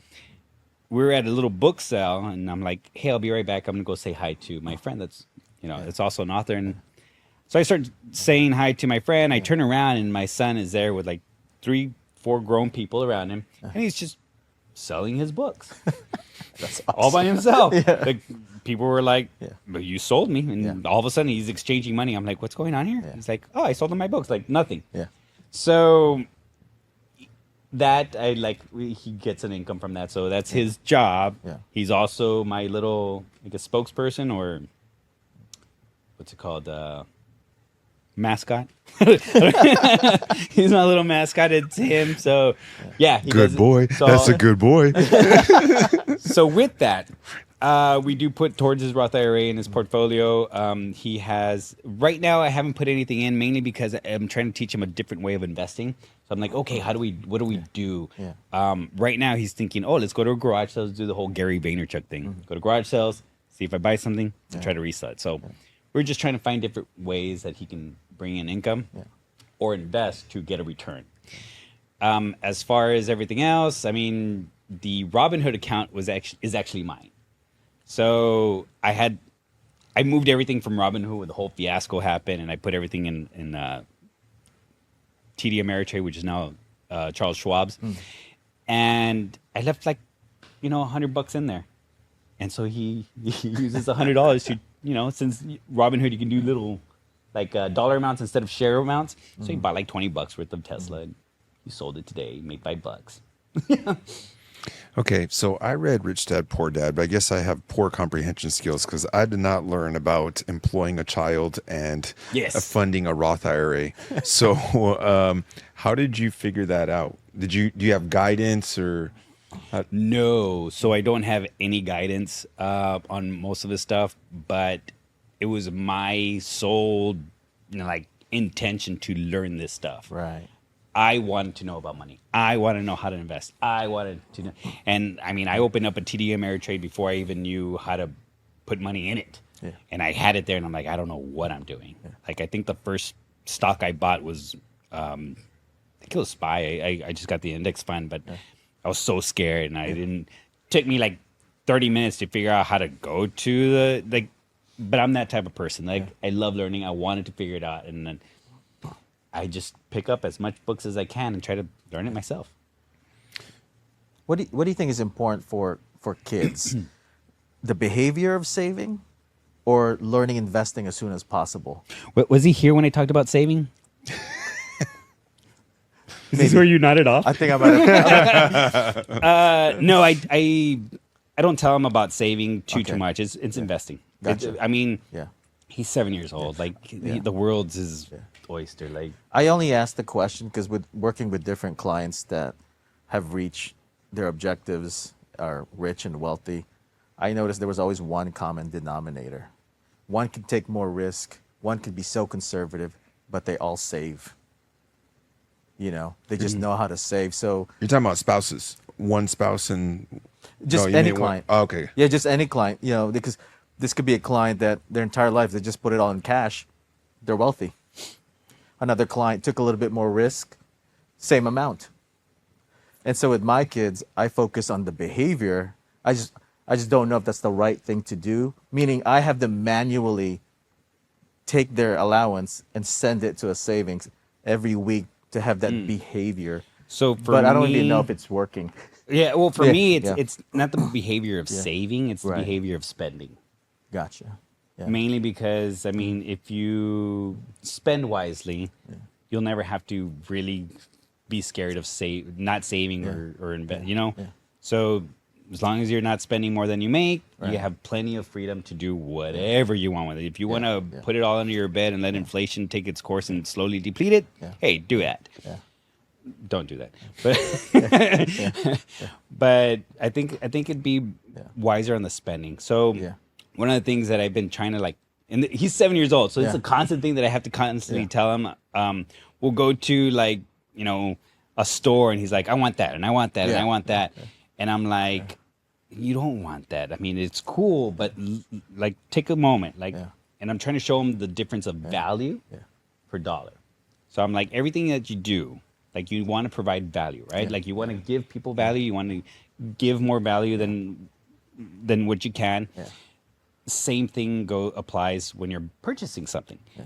we're at a little book sale, and I'm like, "Hey, I'll be right back. I'm gonna go say hi to my friend that's that's also an author." And so I start saying hi to my friend. I turn around, and my son is there with like 3-4 grown people around him, and he's just selling his books. That's All by himself. Like, people were like, "But you sold me," and Yeah. all of a sudden he's exchanging money. I'm like, "What's going on here?" Yeah. He's like, "Oh, I sold him my books." Like nothing. Yeah. So that I like. He gets an income from that, so that's his job. Yeah. He's also my little like a spokesperson or what's it called? Mascot. He's my little mascot. It's him. So yeah, he Good does it. boy. So, That's a good boy. So with that, we do put towards his Roth IRA in his portfolio. He has right now. I haven't put anything in mainly because I'm trying to teach him a different way of investing. So I'm like, okay, what do we do? Yeah. Right now he's thinking, oh, let's go to a garage sales, do the whole Gary Vaynerchuk thing. Go to garage sales, see if I buy something, and try to resell it. So we're just trying to find different ways that he can bring in income or invest to get a return. As far as everything else, I mean, the Robinhood account is actually mine. So I moved everything from Robinhood when the whole fiasco happened, and I put everything in TD Ameritrade, which is now Charles Schwab's, and I left like $100 in there, and so he uses $100 to since Robinhood you can do little like dollar amounts instead of share amounts, so he bought like $20 worth of Tesla, and he sold it today, made $5. Okay, so I read Rich Dad Poor Dad, but I guess I have poor comprehension skills because I did not learn about employing a child and funding a Roth IRA. So, how did you figure that out? Do you have guidance or? No, so I don't have any guidance on most of this stuff, but it was my sole intention to learn this stuff. Right. I wanted to know about money. I want to know how to invest. I wanted to know. And I mean, I opened up a TD Ameritrade before I even knew how to put money in it. Yeah. And I had it there and I'm like, I don't know what I'm doing. Yeah. Like, I think the first stock I bought was, I think it was SPY. I just got the index fund, but I was so scared and it took me like 30 minutes to figure out how to go to but I'm that type of person. Like, I love learning. I wanted to figure it out. And then I just pick up as much books as I can and try to learn it myself. What do you think is important for kids? The behavior of saving or learning investing as soon as possible? Was he here when I talked about saving? Is this where you nodded off? I think I might have. No, I don't tell him about saving too much. It's investing. Gotcha. He's 7 years old. Like the world's his oyster. Like, I only asked the question because with working with different clients that have reached their objectives, are rich and wealthy, I noticed there was always one common denominator. One could take more risk. One could be so conservative, but they all save. They just know how to save. So You're talking about spouses, one spouse and just you any mean client. Oh, okay. Yeah, just any client. Because this could be a client that their entire life they just put it all in cash. They're wealthy. Another client took a little bit more risk, same amount. And so with my kids, I focus on the behavior. I just don't know if that's the right thing to do. Meaning I have them manually take their allowance and send it to a savings every week to have that behavior. So but I don't even know if it's working. Yeah, well, for me, it's not the behavior of saving; it's the Right. behavior of spending. Gotcha. Yeah. Mainly because, I mean, if you spend wisely, you'll never have to really be scared of not saving or invest. So as long as you're not spending more than you make, you have plenty of freedom to do whatever you want with it. If you want to put it all under your bed and let inflation take its course and slowly deplete it, hey, do that. Yeah. Don't do that. But but I think it'd be wiser on the spending. So one of the things that I've been trying to and he's 7 years old, so it's a constant thing that I have to constantly tell him. We'll go to a store and he's like, I want that and I want that and I want that. And I'm like, you don't want that. I mean, it's cool, but take a moment. And I'm trying to show him the difference of value per dollar. So I'm like, everything that you do, you want to provide value, right? You want to give people value. You want to give more value than what you can. Yeah. Same thing applies when you're purchasing something. Yeah.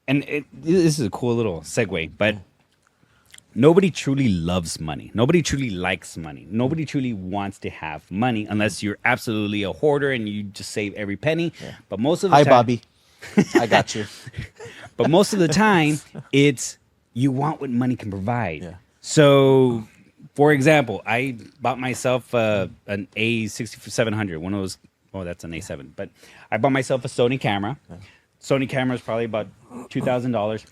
And this is a cool little segue, but nobody truly loves money. Nobody truly likes money. Nobody truly wants to have money unless you're absolutely a hoarder and you just save every penny. Yeah. But most of the time, hi, Bobby. I got you. But most of the time, it's you want what money can provide. Yeah. So, for example, I bought myself an A6700, one of those. Oh, that's an A7. But I bought myself a Sony camera. Sony camera is probably about $2,000.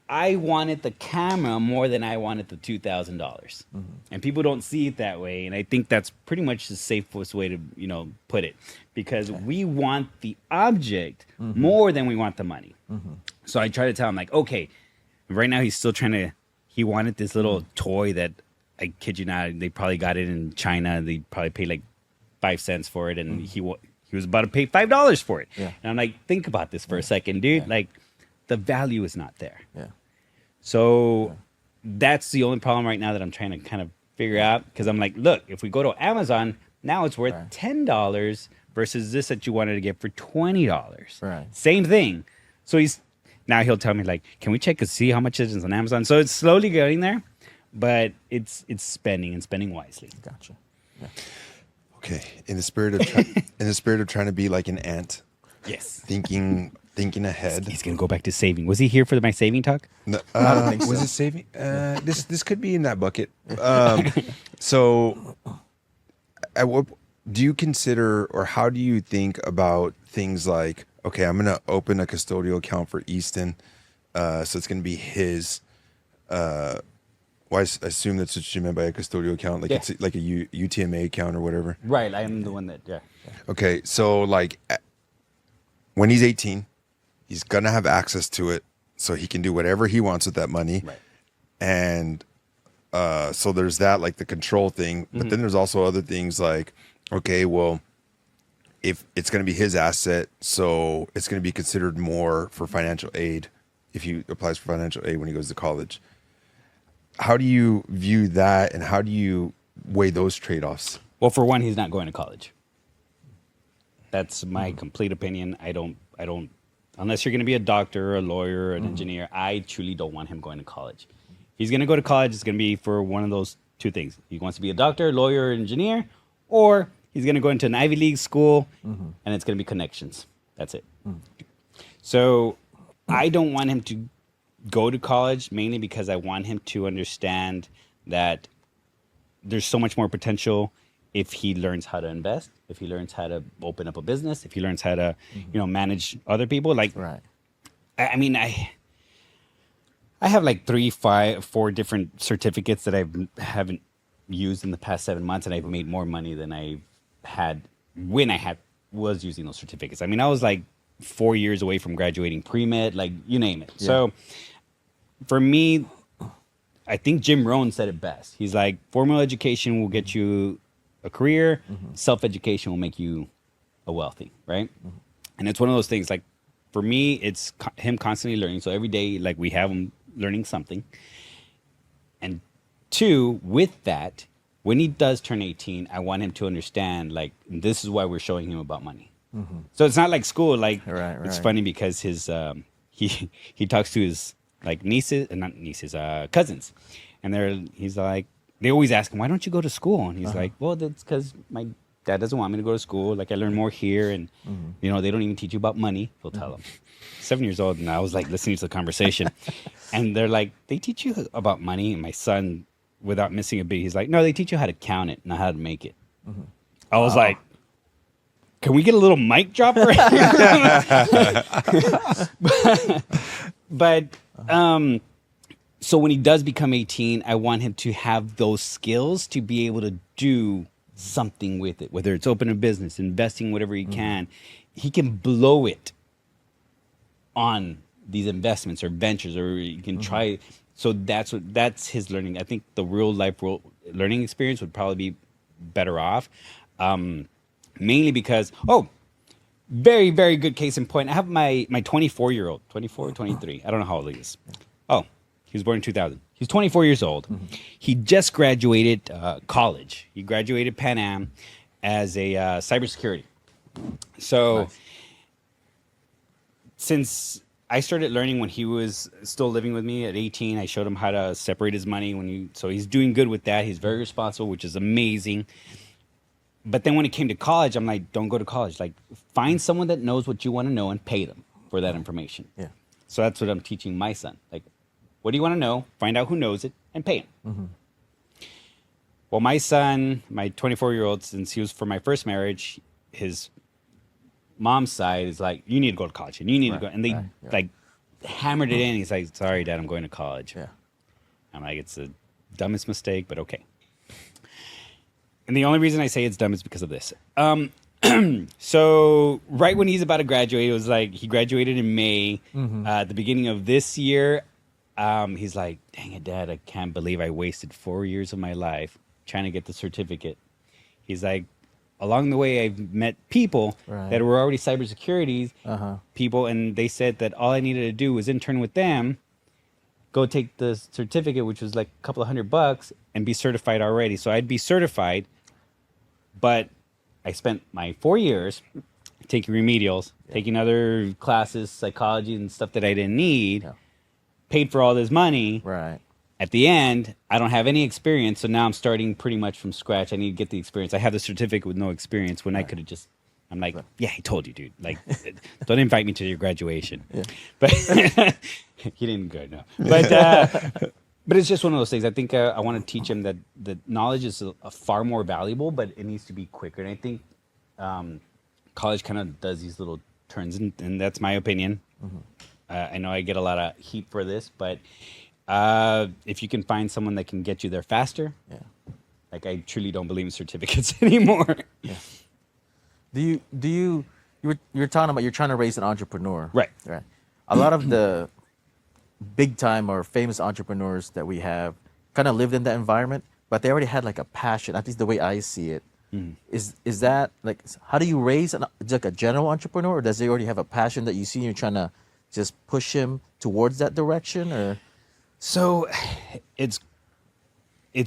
I wanted the camera more than I wanted the $2,000, and people don't see it that way. And I think that's pretty much the safest way to put it, because we want the object more than we want the money. So I try to tell him, like, okay, right now he's still trying to. He wanted this little toy that, I kid you not, they probably got it in China. They probably paid like 5 cents for it, and he was about to pay $5 for it. Yeah. And I'm like, think about this for a second, dude. Like, the value is not there. Yeah. So that's the only problem right now that I'm trying to kind of figure out, because I'm like, look, if we go to Amazon, now it's worth $10 versus this that you wanted to get for $20. Right. Same thing. So he'll tell me, like, can we check to see how much it is on Amazon? So it's slowly getting there, but it's spending and spending wisely. Gotcha. Yeah. Okay, in the spirit of trying to be like an ant, Yes. thinking ahead. He's going to go back to saving. Was he here for my saving talk? No, I don't think was so. it saving? This could be in that bucket. So, at what do you consider, or how do you think about things like, okay, I'm going to open a custodial account for Easton, so it's going to be his. Well, I assume that's what you meant by a custodial account, like it's like a UTMA account or whatever. Right, I am the one that, Okay, so like when he's 18, he's gonna have access to it, so he can do whatever he wants with that money. Right. And so there's that, like the control thing, but then there's also other things like, okay, well, if it's gonna be his asset, so it's gonna be considered more for financial aid if he applies for financial aid when he goes to college. How do you view that, and how do you weigh those trade-offs? Well, for one, he's not going to college. That's my complete opinion. I don't, unless you're going to be a doctor or a lawyer or an engineer, I truly don't want him going to college. If he's going to go to college, it's going to be for one of those two things. He wants to be a doctor, lawyer, or engineer, or he's going to go into an Ivy League school, and it's going to be connections. That's it. So I don't want him to go to college, mainly because I want him to understand that there's so much more potential if he learns how to invest, if he learns how to open up a business, if he learns how to, manage other people. Like, Right. I mean, I have like 4 different certificates that I haven't used in the past 7 months, and I've made more money than I had when was using those certificates. I mean, I was like 4 years away from graduating pre-med, like you name it. Yeah. So for me, I think Jim Rohn said it best. He's like, formal education will get you a career. Self-education will make you a wealthy, right? And it's one of those things, like, for me, it's him constantly learning. So every day, like, we have him learning something. And 2, with that, when he does turn 18, I want him to understand, like, this is why we're showing him about money. So it's not like school. Like, it's funny because his he talks to his cousins, and he's like, they always ask him, why don't you go to school? And he's like, well, that's because my dad doesn't want me to go to school. Like, I learn more here, and they don't even teach you about money. He'll tell them. 7 years old, and I was like listening to the conversation, and they're like, they teach you about money. And my son, without missing a beat, he's like, no, they teach you how to count it, not how to make it. I was like, can we get a little mic drop right here? But so when he does become 18, I want him to have those skills to be able to do something with it, whether it's open a business, investing, whatever he can blow it on these investments or ventures, or he can try. So that's his learning. I think the real learning experience would probably be better off. Mainly because, very, very good case in point. I have my 24-year-old, 24, 23. I don't know how old he is. Oh, he was born in 2000. He's 24 years old. He just graduated college. He graduated Pan Am as a cybersecurity. So since I started learning when he was still living with me at 18, I showed him how to separate his money. So he's doing good with that. He's very responsible, which is amazing. But then when it came to college, I'm like, don't go to college. Like, find someone that knows what you want to know and pay them for that information. Yeah. So that's what I'm teaching my son. Like, What do you want to know? Find out who knows it and pay him. Well, my son, my 24-year-old, since he was for my first marriage, his mom's side is like, you need to go to college and you need to go. And they like hammered it in. He's like, sorry, Dad, I'm going to college. Yeah. I'm like, it's the dumbest mistake, but okay. And the only reason I say it's dumb is because of this. So right when he's about to graduate, it was like he graduated in May. At the beginning of this year, he's like, dang it, Dad, I can't believe I wasted 4 years of my life trying to get the certificate. He's like, along the way, I've met people that were already cybersecurity people, and they said that all I needed to do was intern with them, go take the certificate, which was like a couple of $100, and be certified already. So I'd be certified, but I spent my 4 years taking remedials, taking other classes, psychology and stuff that I didn't need, paid for all this money. Right. At the end, I don't have any experience, so now I'm starting pretty much from scratch. I need to get the experience. I have the certificate with no experience when I could have just, I'm like, yeah, I told you, dude. Like, don't invite me to your graduation. Yeah. But he didn't go, no. But it's just one of those things. I think I want to teach him that knowledge is a far more valuable, but it needs to be quicker. And I think college kind of does these little turns, and that's my opinion. I know I get a lot of heat for this, but if you can find someone that can get you there faster, like I truly don't believe in certificates anymore. Yeah. You were talking about you're trying to raise an entrepreneur, right? Right. A lot of the big time or famous entrepreneurs that we have kind of lived in that environment, but they already had like a passion. At least the way I see it, is that like, how do you raise like a general entrepreneur, or does he already have a passion that you see and you're trying to just push him towards that direction? Or so it's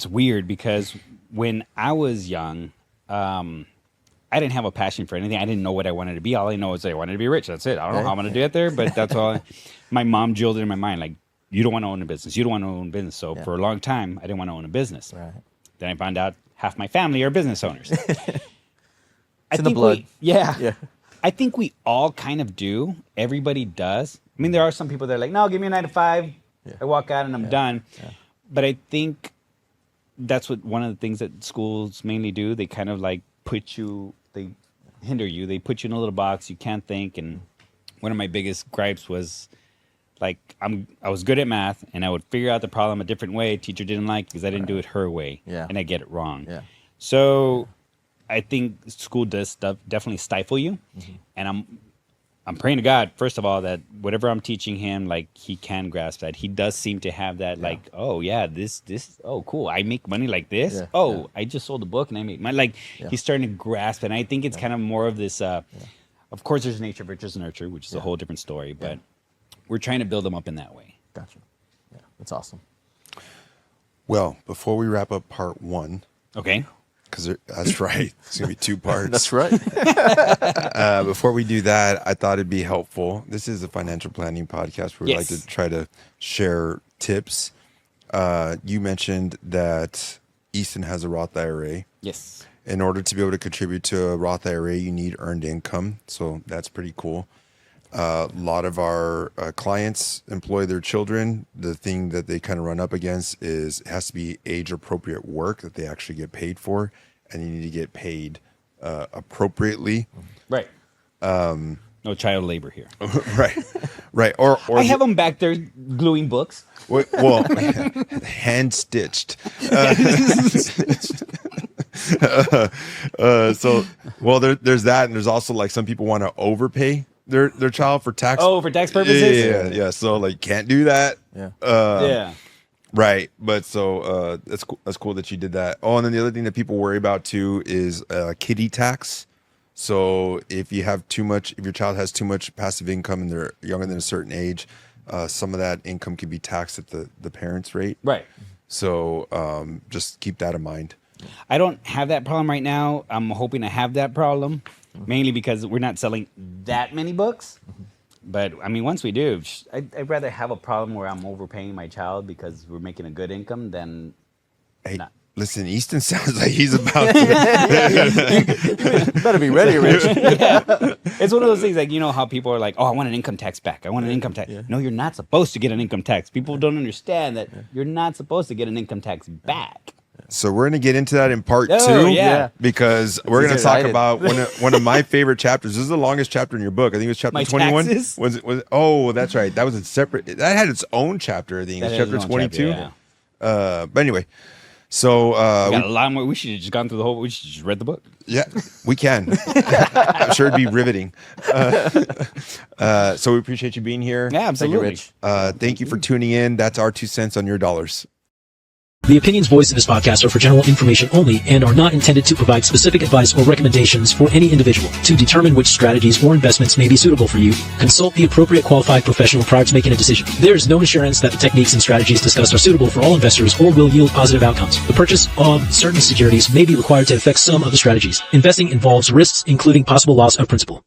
weird because when I was young, I didn't have a passion for anything. I didn't know what I wanted to be. All I know is I wanted to be rich. That's it. I don't know how I'm going to get there, but that's all. My mom drilled it in my mind, like, you don't want to own a business. You don't want to own a business. So for a long time, I didn't want to own a business. Right. Then I found out half my family are business owners. It's in the blood. Yeah. I think we all kind of do. Everybody does. I mean, there are some people that are like, no, give me a 9 to 5. I walk out and I'm done. Yeah. But I think that's what one of the things that schools mainly do. They kind of like they hinder you. They put you in a little box. You can't think. And one of my biggest gripes was like, I was good at math and I would figure out the problem a different way. Teacher didn't like because I didn't do it her way. Yeah. And I get it wrong. Yeah. So I think school does definitely stifle you. And I'm praying to God, first of all, that whatever I'm teaching him, like he can grasp that. He does seem to have that, like, oh yeah, this, oh cool, I make money like this. Yeah. I just sold a book and I make money. Like he's starting to grasp it. And I think it's kind of more of this. Of course, there's nature versus nurture, which is a whole different story. But we're trying to build them up in that way. Gotcha. Yeah, that's awesome. Well, before we wrap up part 1, okay. Because that's right. It's going to be 2 parts. That's right. Before we do that, I thought it'd be helpful. This is a financial planning podcast where we like to try to share tips. You mentioned that Easton has a Roth IRA. Yes. In order to be able to contribute to a Roth IRA, you need earned income. So that's pretty cool. A lot of our clients employ their children. The thing that they kind of run up against is it has to be age-appropriate work that they actually get paid for, and you need to get paid appropriately. Right. No child labor here. Right. Or I have them back there gluing books. Well, hand-stitched. There's that, and there's also like some people want to overpay their child for tax. Oh, for tax purposes. Yeah. So like, can't do that. Yeah. Right. But so that's cool. That's cool that you did that. Oh, and then the other thing that people worry about too is kiddie tax. So if your child has too much passive income and they're younger than a certain age, some of that income can be taxed at the parents' rate. Right. So just keep that in mind. I don't have that problem right now. I'm hoping to have that problem, mainly because we're not selling that many books. But I mean, once we do, I'd rather have a problem where I'm overpaying my child because we're making a good income than not. Listen, Easton sounds like he's about to. Better be ready, Rich. It's one of those things like, you know how people are like, oh, I want an income tax back. I want an income tax. Yeah. No, you're not supposed to get an income tax. People don't understand that you're not supposed to get an income tax back. So we're going to get into that in part Oh, 2 yeah. because we're going to talk excited. about one of my favorite chapters. This is the longest chapter in your book. I think it was chapter My 21. taxes? Was it? Oh, that's right. That was a separate. That had its own chapter. I think it was That is chapter its own 22. chapter, yeah. But anyway, so We got a lot more. We should have just gone through the whole. We should have just read the book. yeah, we can. I'm sure it'd be riveting. So we appreciate you being here. Yeah, absolutely. Rich. Thank you for tuning in. That's our 2 cents on your dollars. The opinions voiced in this podcast are for general information only and are not intended to provide specific advice or recommendations for any individual. To determine which strategies or investments may be suitable for you, consult the appropriate qualified professional prior to making a decision. There is no assurance that the techniques and strategies discussed are suitable for all investors or will yield positive outcomes. The purchase of certain securities may be required to effect some of the strategies. Investing involves risks, including possible loss of principal.